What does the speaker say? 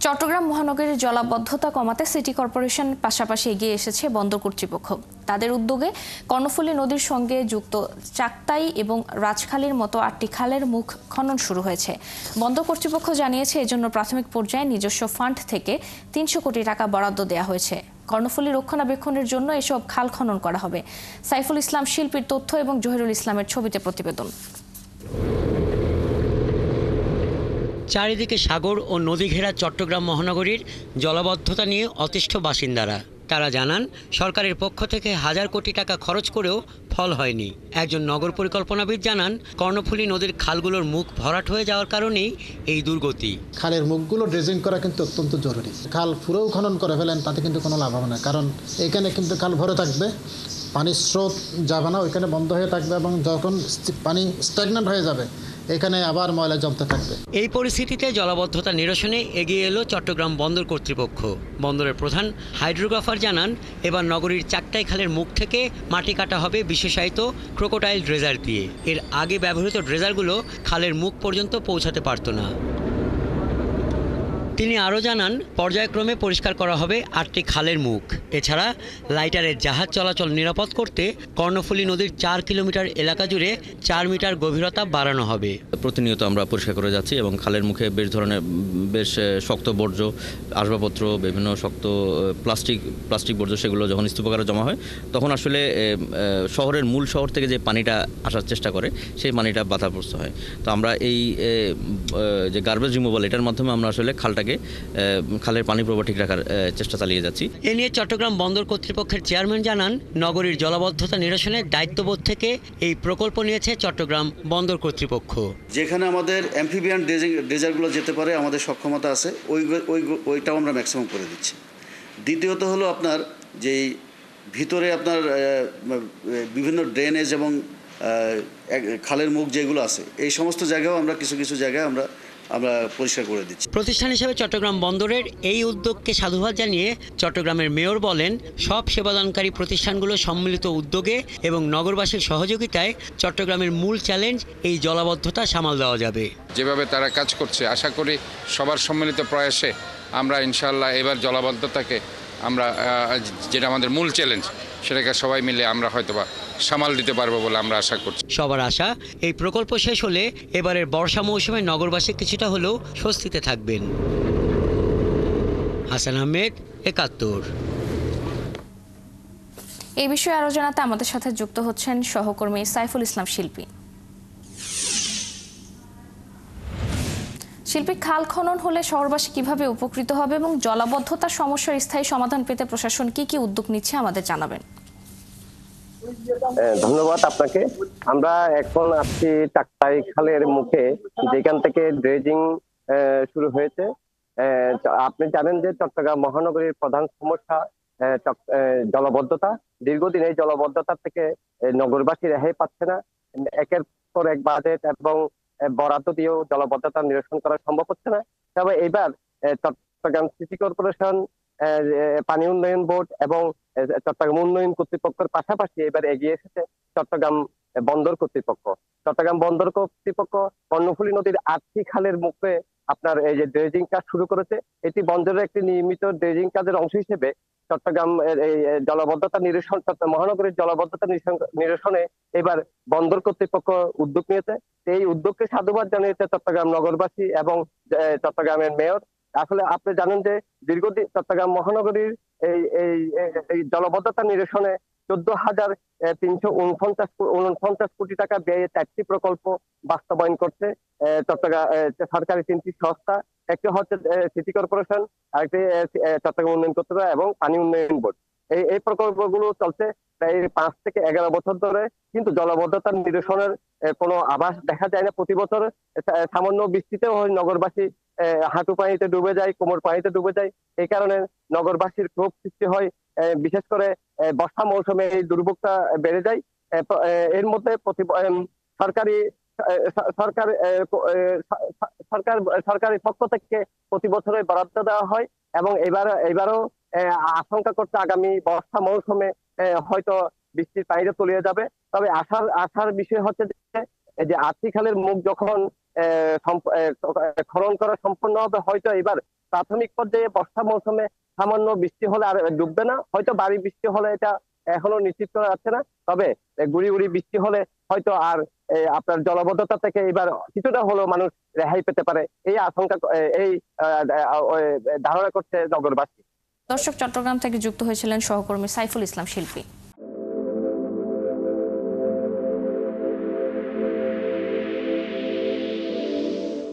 চট্টগ্রাম মহানগরীর জলাবদ্ধতা কমাতে সিটি কর্পোরেশন পাশাপাশি এগিয়ে এসেছে বন্দর কর্তৃপক্ষ। তাদের উদ্যোগে কর্ণফুলী নদীর সঙ্গে যুক্ত চাকতাই এবং রাজখালীর মতো ৮টি খালের মুখ খনন শুরু হয়েছে। বন্দর কর্তৃপক্ষ জানিয়েছে এজন্য প্রাথমিক পর্যায়ে নিজস্ব ফান্ড থেকে ৩০০ কোটি টাকা বরাদ্দ দেওয়া হয়েছে। কর্ণফুলী রক্ষণাবেক্ষণের জন্য এসব খাল খনন করা হবে। সাইফুল ইসলাম শিল্পীর তথ্য এবং জহিরুল ইসলামের ছবিতে প্রতিবেদন। চারিদিকে সাগর ও নদী ঘেরা চট্টগ্রাম মহানগরীর জলাবদ্ধতা নিয়ে অতিষ্ঠ বাসিন্দারা। তারা জানান সরকারের পক্ষ থেকে হাজার কোটি টাকা খরচ করেও ফল হয়নি। একজন নগর পরিকল্পনাবিদ জানান কর্ণফুলী নদীর খালগুলোর মুখ ভরাট হয়ে যাওয়ার কারণেই এই দুর্গতি। খালের মুখগুলো ড্রেজিং করা কিন্তু অত্যন্ত জরুরি। খাল পুরোও খনন করে ফেলেন তাতে কিন্তু কোনো লাভ হবে না, কারণ এখানে কিন্তু খাল ভরে থাকবে, পানির স্রোত যাবে না, ওইখানে বন্ধ হয়ে থাকবে এবং যখন পানি স্ট্যাগনেন্ট হয়ে যাবে এখানে আবার ময়লা জমতে থাকবে। এই পরিস্থিতিতে জলাবদ্ধতা নিরসনে এগিয়ে এলো চট্টগ্রাম বন্দর কর্তৃপক্ষ। বন্দরের প্রধান হাইড্রোগ্রাফার জানান এবার নগরীর চাকতাই খালের মুখ থেকে মাটি কাটা হবে বিশেষায়িত ক্রোকোডাইল ড্রেজার দিয়ে। এর আগে ব্যবহৃত ড্রেজারগুলো খালের মুখ পর্যন্ত পৌঁছাতে পারত না। তিনি আরও জানান পর্যায়ক্রমে পরিষ্কার করা হবে ৮টি খালের মুখ। এছাড়া লাইটারের জাহাজ চলাচল নিরাপদ করতে কর্ণফুলী নদীর ৪ কিলোমিটার এলাকা জুড়ে ৪ মিটার গভীরতা বাড়ানো হবে। প্রতিনিয়ত আমরা পরিষ্কার করে যাচ্ছি এবং খালের মুখে বেশ শক্ত বর্জ্য, আসবাবপত্র, বিভিন্ন শক্ত প্লাস্টিক বর্জ্য, সেগুলো যখন স্তূপাকারে জমা হয় তখন আসলে শহরের মূল শহর থেকে যে পানিটা আসার চেষ্টা করে সেই পানিটা বাধাগ্রস্ত হয়। তো আমরা এই যে গার্বেজ রিমুভাল, এটার মাধ্যমে আমরা আসলে খালের পানি প্রবাহ ঠিক রাখার চেষ্টা চালিয়ে যাচ্ছি। এ নিয়ে চট্টগ্রাম বন্দর কর্তৃপক্ষের চেয়ারম্যান জানান নগরীর জলাবদ্ধতা নিরসনের দায়িত্ববোধ থেকে এই প্রকল্প নিয়েছে চট্টগ্রাম বন্দর কর্তৃপক্ষ। যেখানে আমাদের অ্যাম্ফিবিয়ান ড্রেজারগুলো যেতে পারে, আমাদের সক্ষমতা আছে, ওইটাও আমরা ম্যাক্সিমাম করে দিচ্ছি। দ্বিতীয়ত হলো আপনার যেই ভিতরে আপনার বিভিন্ন ড্রেনেজ এবং খালের মুখ যেগুলো আছে এই সমস্ত জায়গাও আমরা কিছু জায়গায় আমরা পরিষ্কার করে দিচ্ছি। প্রতিষ্ঠান হিসেবে চট্টগ্রাম বন্দরের এই উদ্যোগকে সাধুবাদ জানিয়ে চট্টগ্রামের মেয়র বলেন সব সেবাদানকারী প্রতিষ্ঠানগুলো সম্মিলিত উদ্যোগে এবং নগরবাসীর সহযোগিতায় চট্টগ্রামের মূল চ্যালেঞ্জ এই জলাবদ্ধতা সামাল দেওয়া যাবে। যেভাবে তারা কাজ করছে, আশা করি সবার সম্মিলিত প্রয়াসে আমরা ইনশাআল্লাহ এবার জলাবদ্ধতাকে আমরা যেটা আমাদের মূল চ্যালেঞ্জ সেটাকে সবাই মিলে আমরা হয়তোবা সামাল দিতে পারবো বলে আমরা আশা করছি। সবার আশা এই প্রকল্প শেষ হলে এবারের বর্ষা মৌসুমে নগরবাসী কিছুটা হলেও স্বস্তিতে থাকবেন। হাসান আহমেদ, ৭১। এই বিষয়ে আরো জানাতে আমাদের সাথে যুক্ত হচ্ছেন সহকর্মী সাইফুল ইসলাম শিল্পী। শিল্পী, খাল খনন হলে শহরবাসী কিভাবে উপকৃত হবে এবং জলাবদ্ধতার সমস্যার স্থায়ী সমাধান পেতে প্রশাসন কি উদ্যোগ নিচ্ছে আমাদের জানাবেন। ধন্যবাদ আপনাকে। আমরা এখন আছি চাকতাই খালের মুখে, যেখান থেকে ড্রেজিং শুরু হয়েছে। আপনি জানেন যে চট্টগ্রাম মহানগরীর প্রধান সমস্যা জলাবদ্ধতা। দীর্ঘদিন এই জলাবদ্ধতা থেকে নগরবাসী রেহাই পাচ্ছে না। একের পর এক বাজেট এবং বরাদ্দ দিয়েও জলাবদ্ধতা নিরসন করা সম্ভব হচ্ছে না। তবে এবার চট্টগ্রাম সিটি কর্পোরেশন, পানি উন্নয়ন বোর্ড এবং চট্টগ্রাম উন্নয়ন কর্তৃপক্ষের পাশাপাশি এবার এগিয়ে এসেছে চট্টগ্রাম বন্দর কর্তৃপক্ষ। চট্টগ্রাম বন্দর কর্তৃপক্ষ কর্ণফুলী নদীর ৮টি খালের মুখে আপনার এই যে ড্রেজিং কাজ শুরু করেছে। এটি বন্দরের একটি নিয়মিত ড্রেজিং কাজের অংশ হিসেবে চট্টগ্রাম এই জলাবদ্ধতা নিরসন, মহানগরীর জলাবদ্ধতা নিরসনে এবার বন্দর কর্তৃপক্ষ উদ্যোগ নিয়েছে। এই উদ্যোগকে সাধুবাদ জানিয়েছে চট্টগ্রাম নগরবাসী এবং চট্টগ্রামের মেয়র। আসলে আপনি জানেন যে দীর্ঘদিন চট্টগ্রাম মহানগরীর এই জলাবদ্ধতা নিরসনে ১৪,৩৪৯ কোটি টাকা ব্যয়ে ৪টি প্রকল্প বাস্তবায়ন করছে চট্টগ্রাম সরকারি ৩টি সংস্থা। একটি হচ্ছে সিটি কর্পোরেশন, আরেকটি চট্টগ্রাম উন্নয়ন কর্তৃপক্ষ এবং পানি উন্নয়ন বোর্ড। এই প্রকল্পগুলো চলছে প্রায় ৫ থেকে ১১ বছর ধরে, কিন্তু জলাবদ্ধতা নিরসনের কোনো আভাস দেখা যায় না। প্রতি বছর সামান্য বৃষ্টিতেও নগরবাসী হাঁটু পানিতে ডুবে যায়, কোমর পানিতে ডুবে যায়। এই কারণে নগরবাসীর ক্ষোভ সৃষ্টি হয়। বিশেষ করে বর্ষা মৌসুমে এই দুর্ভোগটা বেড়ে যায়। এর মধ্যে সরকারি পক্ষ থেকে প্রতি বছরে বরাদ্দ দেওয়া হয় এবং এবারও আশঙ্কা করছে আগামী বর্ষা মৌসুমে হয়তো বৃষ্টির পানিতে তলিয়ে যাবে। তবে আশার বিষয় হচ্ছে যে ৮টি খালের মুখ যখন খনন করা সম্পন্ন হবে, হয়তো এবার প্রাথমিক পর্যায়ে বর্ষা মৌসুমে সামান্য বৃষ্টি হলে আর ডুববে না, হয়তো ভারী বৃষ্টি হলে এটা এখনো নিশ্চিত করা যাচ্ছে না, তবে গুড়ি গুড়ি বৃষ্টি হলে হয়তো আর আপনার জলাবদ্ধতা থেকে এবার কিছুটা হলেও মানুষ রেহাই পেতে পারে, এই আশঙ্কা এই ধারণা করছে নগরবাসী। দর্শক, চট্টগ্রাম থেকে যুক্ত হয়েছিলেন সহকর্মী সাইফুল ইসলাম শিল্পী।